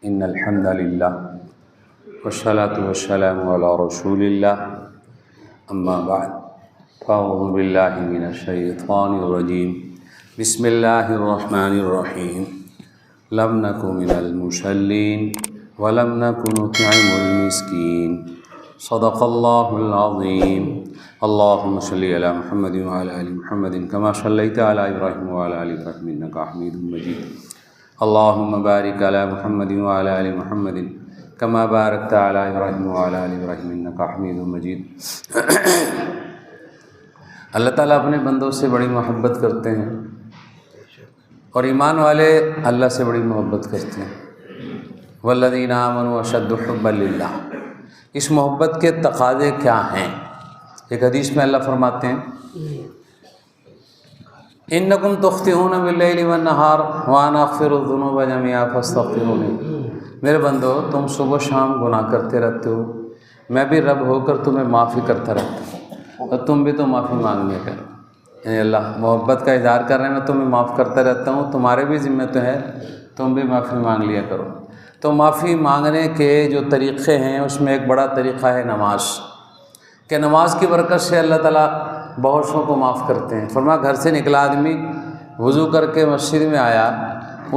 إن الحمد لله والصلاة والسلام على رسول الله أما بعد فأعوذ بالله من الشيطان الرجيم بسم الله الرحمن الرحيم لم نكن من المصلين ولم نكن نطعم المسكين صدق الله العظيم اللهم صل على محمد وعلى آل محمد كما صليت على إبراهيم وعلى آل إبراهيم إنك حميد مجيد اللهم بارك على محمد وعلى آل محمد كما باركت على إبراهيم وعلى آل إبراهيم إنك حميد مجيد۔ اللہ تعالیٰ اپنے بندوں سے بڑی محبت کرتے ہیں اور ایمان والے اللہ سے بڑی محبت کرتے ہیں۔ والذین آمنوا اشد حبا للہ، اس محبت کے تقاضے کیا ہیں؟ ایک حدیث میں اللہ فرماتے ہیں انکم تخطئون باللیل والنہار وانا اغفر الذنوب جميعا فاستغفرونی، میرے بندو تم صبح و شام گناہ کرتے رہتے ہو، میں بھی رب ہو کر تمہیں معافی کرتا رہتا ہوں اور تم بھی تو معافی مانگنے کرو۔ یعنی اللہ محبت کا اظہار کر رہے ہیں میں تمہیں معاف کرتا رہتا ہوں، تمہارے بھی ذمہ تو ہے تم بھی معافی مانگ لیا کرو۔ تو معافی مانگنے کے جو طریقے ہیں اس میں ایک بڑا طریقہ ہے نماز، کہ نماز کی برکت سے اللہ تعالیٰ بہت سو کو معاف کرتے ہیں۔ فرمایا گھر سے نکلا آدمی وضو کر کے مسجد میں آیا،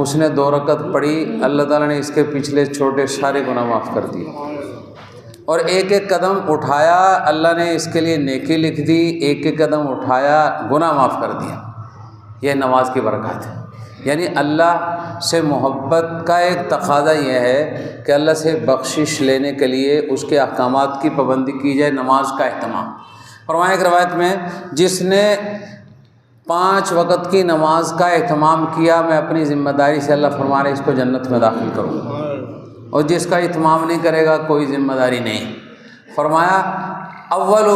اس نے 2 رکعت پڑھی، اللہ تعالیٰ نے اس کے پچھلے چھوٹے سارے گناہ معاف کر دیے، اور ایک ایک قدم اٹھایا اللہ نے اس کے لیے نیکی لکھ دی، ایک ایک قدم اٹھایا گناہ معاف کر دیا۔ یہ نماز کی برکات ہے۔ یعنی اللہ سے محبت کا ایک تقاضا یہ ہے کہ اللہ سے بخشش لینے کے لیے اس کے احکامات کی پابندی کی جائے، نماز کا اہتمام۔ فرمایا ایک روایت میں جس نے 5 وقت کی نماز کا اہتمام کیا میں اپنی ذمہ داری سے اللہ فرما رہے اس کو جنت میں داخل کروں گا، اور جس کا اہتمام نہیں کرے گا کوئی ذمہ داری نہیں۔ فرمایا اول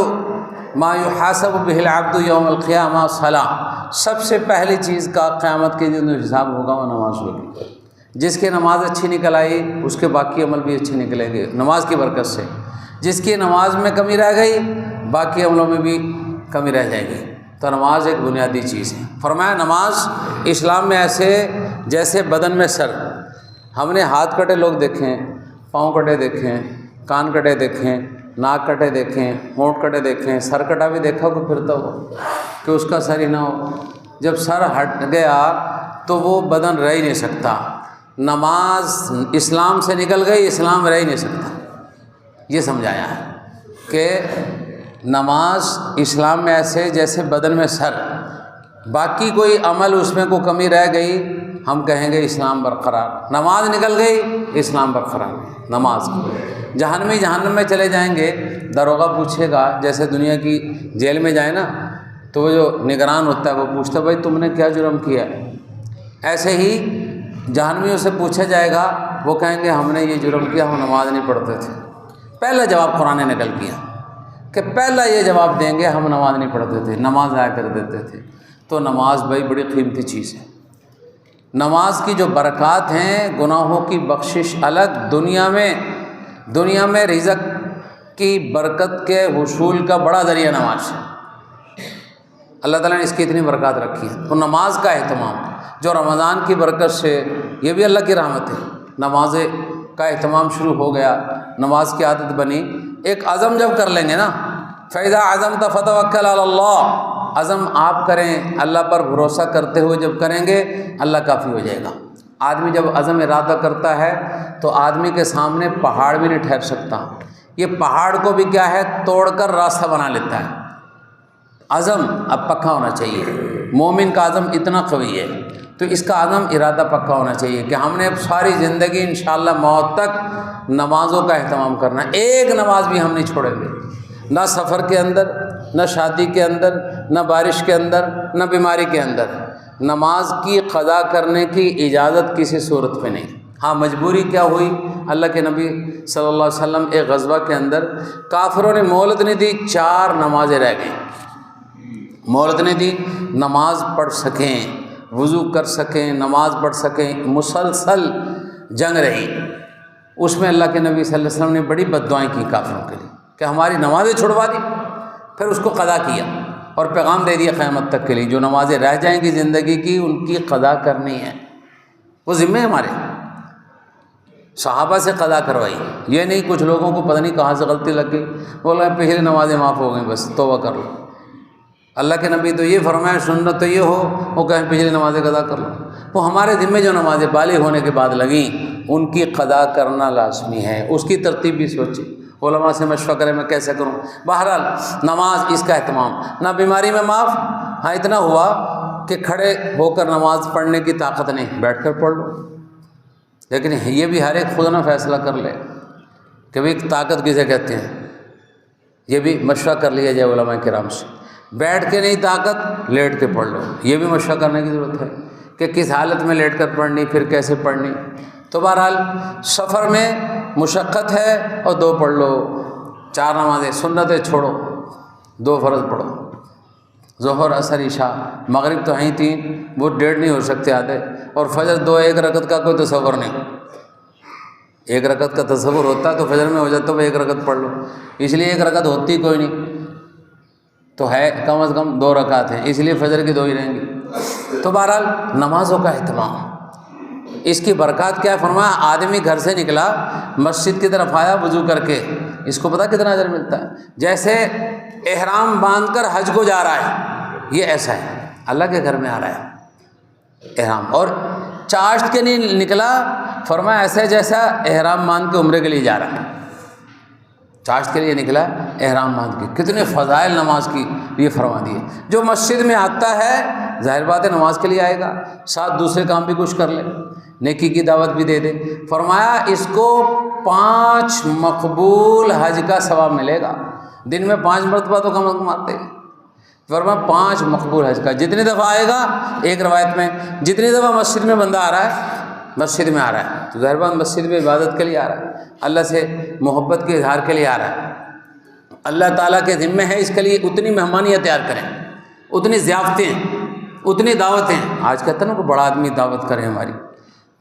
ما یحاسب بہ العبد یوم القیامہ الصلاۃ، سب سے پہلی چیز کا قیامت کے دن حساب ہوگا وہ نماز ہوگی۔ جس کی نماز اچھی نکل آئی اس کے باقی عمل بھی اچھے نکلیں گے نماز کی برکت سے، جس کی نماز میں کمی رہ گئی باقی عملوں میں بھی کمی رہ جائے گی۔ تو نماز ایک بنیادی چیز ہے۔ فرمایا نماز اسلام میں ایسے جیسے بدن میں سر، ہم نے ہاتھ کٹے لوگ دیکھیں، پاؤں کٹے دیکھیں، کان کٹے دیکھیں، ناک کٹے دیکھیں، ہونٹ کٹے دیکھیں، سر کٹا بھی دیکھا کو پھرتا ہو کہ اس کا سر ہی نہ ہو۔ جب سر ہٹ گیا تو وہ بدن رہ ہی نہیں سکتا۔ نماز اسلام سے نکل گئی اسلام رہ ہی نہیں سکتا۔ یہ سمجھایا ہے کہ نماز اسلام میں ایسے جیسے بدن میں سر، باقی کوئی عمل اس میں کوئی کمی رہ گئی ہم کہیں گے اسلام برقرار، نماز نکل گئی اسلام برقرار۔ نماز جہنمی جہنم میں چلے جائیں گے، داروغہ پوچھے گا جیسے دنیا کی جیل میں جائے نا تو وہ جو نگران ہوتا ہے وہ پوچھتا ہے بھائی تم نے کیا جرم کیا ہے، ایسے ہی جہنمیوں سے پوچھا جائے گا، وہ کہیں گے ہم نے یہ جرم کیا ہم نماز نہیں پڑھتے تھے۔ پہلا جواب قرآن نے نقل کیا کہ پہلا یہ جواب دیں گے ہم نماز نہیں پڑھتے تھے، نماز ضائع کر دیتے تھے۔ تو نماز بھائی بڑی قیمتی چیز ہے۔ نماز کی جو برکات ہیں، گناہوں کی بخشش الگ، دنیا میں رزق کی برکت کے حصول کا بڑا ذریعہ نماز ہے۔ اللہ تعالیٰ نے اس کی اتنی برکات رکھی ہے۔ تو نماز کا اہتمام جو رمضان کی برکت سے، یہ بھی اللہ کی رحمت ہے، نماز کا اہتمام شروع ہو گیا، نماز کی عادت بنی۔ ایک عزم جب کر لیں گے نا، فَإِذَا عَزَمْتَ فَتَوَكَّلْ عَلَى اللَّهِ، عزم آپ کریں اللہ پر بھروسہ کرتے ہوئے جب کریں گے اللہ کافی ہو جائے گا۔ آدمی جب عزم ارادہ کرتا ہے تو آدمی کے سامنے پہاڑ بھی نہیں ٹھہر سکتا، یہ پہاڑ کو بھی کیا ہے توڑ کر راستہ بنا لیتا ہے۔ عزم اب پکا ہونا چاہیے، مومن کا عزم اتنا قوی ہے، تو اس کا عزم ارادہ پکا ہونا چاہیے کہ ہم نے اب ساری زندگی انشاءاللہ موت تک نمازوں کا اہتمام کرنا ہے، ایک نماز بھی ہم نہیں چھوڑیں گے، نہ سفر کے اندر، نہ شادی کے اندر، نہ بارش کے اندر، نہ بیماری کے اندر۔ نماز کی قضا کرنے کی اجازت کسی صورت پہ نہیں۔ ہاں مجبوری کیا ہوئی، اللہ کے نبی صلی اللہ علیہ وسلم ایک غزوہ کے اندر کافروں نے مہلت نہیں دی، 4 نمازیں رہ گئیں، مہلت نہیں دی، نماز پڑھ سکیں، وضو کر سکیں، نماز پڑھ سکیں، مسلسل جنگ رہی۔ اس میں اللہ کے نبی صلی اللہ علیہ وسلم نے بڑی بددعائیں کی کافروں کے لیے کہ ہماری نمازیں چھڑوا دی، پھر اس کو قضا کیا اور پیغام دے دیا قیامت تک کے لیے جو نمازیں رہ جائیں گی زندگی کی ان کی قضا کرنی ہے، وہ ذمہ ہے ہمارے۔ صحابہ سے قضا کروائی، یہ نہیں کچھ لوگوں کو پتہ نہیں کہاں سے غلطی لگ گئی، بولا پچھلی نمازیں معاف ہو گئیں بس توبہ کر لو۔ اللہ کے نبی تو یہ فرمایا سنت تو یہ ہو، وہ کہیں پچھلی نمازیں قضا کر لو۔ وہ ہمارے ذمے جو نمازیں بالغ ہونے کے بعد لگیں ان کی قضا کرنا لازمی ہے، اس کی ترتیب بھی سوچیں، علماء سے مشورہ کریں میں کیسے کروں۔ بہرحال نماز اس کا اہتمام، نہ بیماری میں معاف، ہاں اتنا ہوا کہ کھڑے ہو کر نماز پڑھنے کی طاقت نہیں، بیٹھ کر پڑھ لو، لیکن یہ بھی ہر ایک خود نہ فیصلہ کر لے کہ بھئی طاقت کسے کہتے ہیں، یہ بھی مشورہ کر لیا جائے علماء کرام سے۔ بیٹھ کے نہیں طاقت، لیٹ کے پڑھ لو، یہ بھی مشورہ کرنے کی ضرورت ہے کہ کس حالت میں لیٹ کر پڑھنی، پھر کیسے پڑھنی۔ تو بہرحال سفر میں مشقت ہے اور 2 پڑھ لو، 4 نمازیں سنتیں چھوڑو، 2 فرض پڑھو، ظہر عصر عشاء، مغرب تو ہیں 3، وہ 1.5 نہیں ہو سکتے آدھے، اور فجر 2، 1 رکعت کا کوئی تصور نہیں، 1 رکعت کا تصور ہوتا تو فجر میں ہو جاتا، وہ 1 رکعت پڑھ لو، اس لیے 1 رکعت ہوتی کوئی نہیں، تو ہے کم از کم 2 رکعت ہیں، اس لیے فجر کی 2 ہی رہیں گی۔ تو بہرحال نمازوں کا اہتمام، اس کی برکات کیا ہے؟ فرمایا آدمی گھر سے نکلا مسجد کی طرف آیا وضو کر کے، اس کو پتہ کتنا اجر ملتا ہے؟ جیسے احرام باندھ کر حج کو جا رہا ہے، یہ ایسا ہے، اللہ کے گھر میں آ رہا ہے احرام، اور چاشت کے نہیں نکلا، فرمایا ایسا جیسا احرام باندھ کے عمرے کے لیے جا رہا ہے، چاشت کے لیے نکلا احرام باندھ کے۔ کتنے فضائل نماز کی یہ فرما دیے۔ جو مسجد میں آتا ہے ظاہر بات ہے نماز کے لیے آئے گا، ساتھ دوسرے کام بھی کچھ کر لے، نیکی کی دعوت بھی دے دے، فرمایا اس کو 5 مقبول حج کا ثواب ملے گا، دن میں 5 مرتبہ تو کم از کم آتے ہیں، فرمایا 5 مقبول حج کا، جتنی دفعہ آئے گا، ایک روایت میں جتنی دفعہ مسجد میں بندہ آ رہا ہے، مسجد میں آ رہا ہے تو ظاہر بات مسجد میں عبادت کے لیے آ رہا ہے، اللہ سے محبت کے اظہار کے لیے آ رہا ہے، اللہ تعالیٰ کے ذمہ ہے اس کے لیے اتنی مہمانیاں تیار کریں، اتنی ضیافتیں، اتنی دعوتیں۔ آج کہتا ہے نا کوئی بڑا آدمی دعوت کرے ہماری،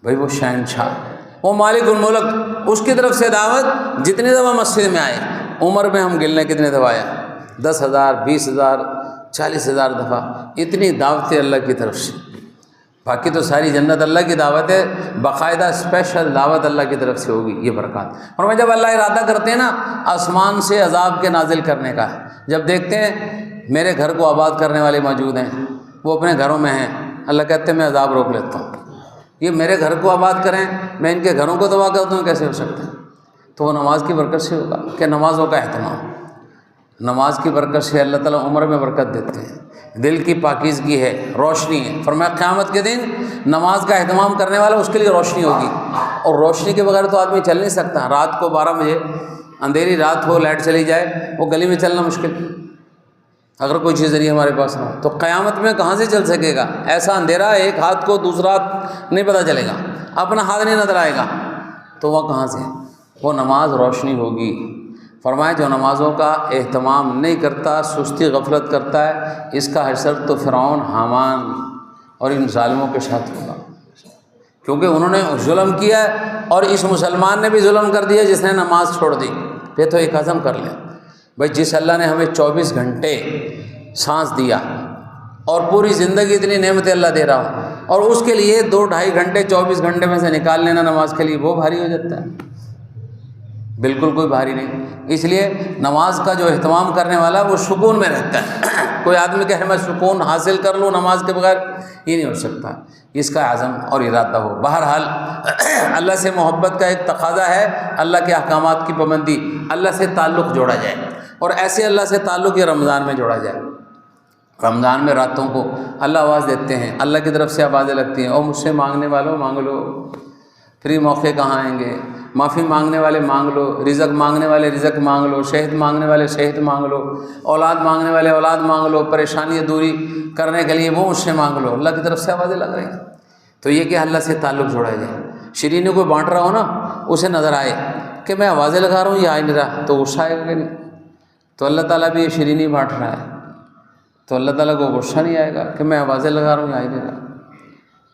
بھائی وہ شہنشاہ، وہ مالک الملک، اس کی طرف سے دعوت، جتنی دفعہ مسجد میں آئے، عمر میں ہم گلنے کتنے دفعہ آیا، 10,000 20,000 40,000 دفعہ، اتنی دعوتیں اللہ کی طرف سے۔ باقی تو ساری جنت اللہ کی دعوت ہے، باقاعدہ اسپیشل دعوت اللہ کی طرف سے ہوگی، یہ برکات۔ اور میں جب اللہ ارادہ کرتے ہیں نا آسمان سے عذاب کے نازل کرنے کا، جب دیکھتے ہیں میرے گھر کو آباد کرنے والے موجود ہیں، وہ اپنے گھروں میں ہیں، اللہ کہتے ہیں میں عذاب روک لیتا ہوں، یہ میرے گھر کو آباد کریں، میں ان کے گھروں کو تباہ کرتا ہوں، کیسے ہو سکتا ہے؟ تو وہ نماز کی برکت سے ہوگا کہ نمازوں کا اہتمام، نماز کی برکت سے اللہ تعالیٰ عمر میں برکت دیتے ہیں، دل کی پاکیزگی ہے، روشنی ہے۔ فرمایا قیامت کے دن نماز کا اہتمام کرنے والا اس کے لیے روشنی ہوگی، اور روشنی کے بغیر تو آدمی چل نہیں سکتا۔ رات کو 12 بجے اندھیری رات ہو، لائٹ چلی جائے، وہ گلی میں چلنا مشکل، اگر کوئی چیز ذریعہ ہمارے پاس نہ ہو تو قیامت میں کہاں سے چل سکے گا؟ ایسا اندھیرا، ایک ہاتھ کو دوسرا ہاتھ نہیں پتہ چلے گا، اپنا ہاتھ نہیں نظر آئے گا، تو وہ کہاں سے؟ وہ نماز روشنی ہوگی۔ فرمایا جو نمازوں کا اہتمام نہیں کرتا، سستی غفلت کرتا ہے، اس کا حشر تو فرعون، حامان اور ان ظالموں کے ساتھ ہوگا، کیونکہ انہوں نے ظلم کیا اور اس مسلمان نے بھی ظلم کر دیا جس نے نماز چھوڑ دی۔ پھر تو ایک عزم کر لیں بھائی، جس اللہ نے ہمیں 24 گھنٹے سانس دیا اور پوری زندگی اتنی نعمتیں اللہ دے رہا ہوں، اور اس کے لیے 2-2.5 گھنٹے 24 گھنٹے میں سے نکال لینا نماز کے لیے، وہ بھاری ہو جاتا ہے؟ بالکل کوئی بھاری نہیں۔ اس لیے نماز کا جو اہتمام کرنے والا وہ سکون میں رہتا ہے۔ کوئی آدمی کہے میں سکون حاصل کر لوں نماز کے بغیر، یہ نہیں ہو سکتا، اس کا عزم اور ارادہ ہو۔ بہرحال اللہ سے محبت کا ایک تقاضا ہے اللہ کے احکامات کی پابندی، اللہ سے تعلق جوڑا جائے، اور ایسے اللہ سے تعلق یہ رمضان میں جوڑا جائے۔ رمضان میں راتوں کو اللہ آواز دیتے ہیں، اللہ کی طرف سے آوازیں لگتی ہیں، اور مجھ سے مانگنے والوں مانگ لو، فری موقع کہاں آئیں گے؟ معافی مانگنے والے مانگ لو، رزق مانگنے والے رزق مانگ لو، صحت مانگنے والے صحت مانگ لو، اولاد مانگنے والے اولاد مانگ لو، پریشانی دوری کرنے کے لیے وہ مجھ سے مانگ لو، اللہ کی طرف سے آوازیں لگ رہی ہیں۔ تو یہ کہ اللہ سے تعلق جوڑا جائے۔ شیرینی کو بانٹ رہا ہو نا، اسے نظر آئے کہ میں آوازیں لگا رہا ہوں یہ آ نہیں رہا، تو غصہ آئے گا کہ نہیں؟ تو اللہ تعالیٰ بھی یہ شیرینی بانٹ رہا ہے، تو اللہ تعالیٰ کو غصہ نہیں آئے گا کہ میں آوازیں لگا رہا ہوں یہ آ نہیں رہا؟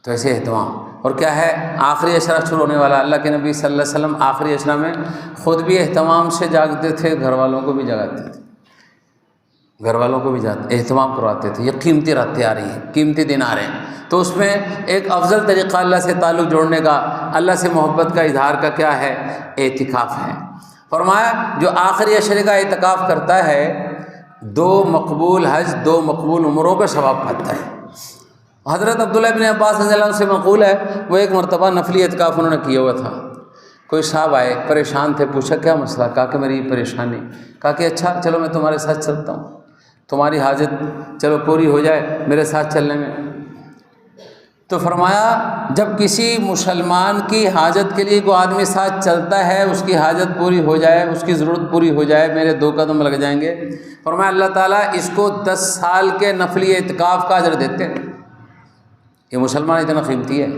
تو ایسے اہتمام۔ اور کیا ہے آخری عشرہ شروع ہونے والا، اللہ کے نبی صلی اللہ علیہ وسلم آخری عشرہ میں خود بھی اہتمام سے جاگتے تھے، گھر والوں کو بھی جگاتے تھے، گھر والوں کو بھی اہتمام کرواتے تھے۔ یہ قیمتی راتیں آ رہی ہیں، قیمتی دن آ رہے ہیں، تو اس میں ایک افضل طریقہ اللہ سے تعلق جوڑنے کا، اللہ سے محبت کا اظہار کا کیا ہے؟ اعتکاف ہے۔ فرمایا جو آخری عشرے کا اعتکاف کرتا ہے 2 مقبول حج 2 مقبول عمروں کا ثواب پاتا ہے۔ حضرت عبداللہ بن عباس رضی اللہ عنہ سے منقول ہے، وہ ایک مرتبہ نفلی اعتکاف انہوں نے کیا ہوا تھا۔ کوئی صاحب آئے، پریشان تھے، پوچھا کیا مسئلہ؟ کہا کہ میری پریشانی۔ کہا کہ اچھا چلو میں تمہارے ساتھ چلتا ہوں، تمہاری حاجت چلو پوری ہو جائے میرے ساتھ چلنے میں۔ تو فرمایا جب کسی مسلمان کی حاجت کے لیے کوئی آدمی ساتھ چلتا ہے، اس کی حاجت پوری ہو جائے، اس کی ضرورت پوری ہو جائے، میرے 2 قدم لگ جائیں گے۔ فرمایا اللہ تعالیٰ اس کو 10 سال کے نفلی اعتکاف کا اجر دیتے ہیں۔ یہ مسلمان اتنا قیمتی ہے۔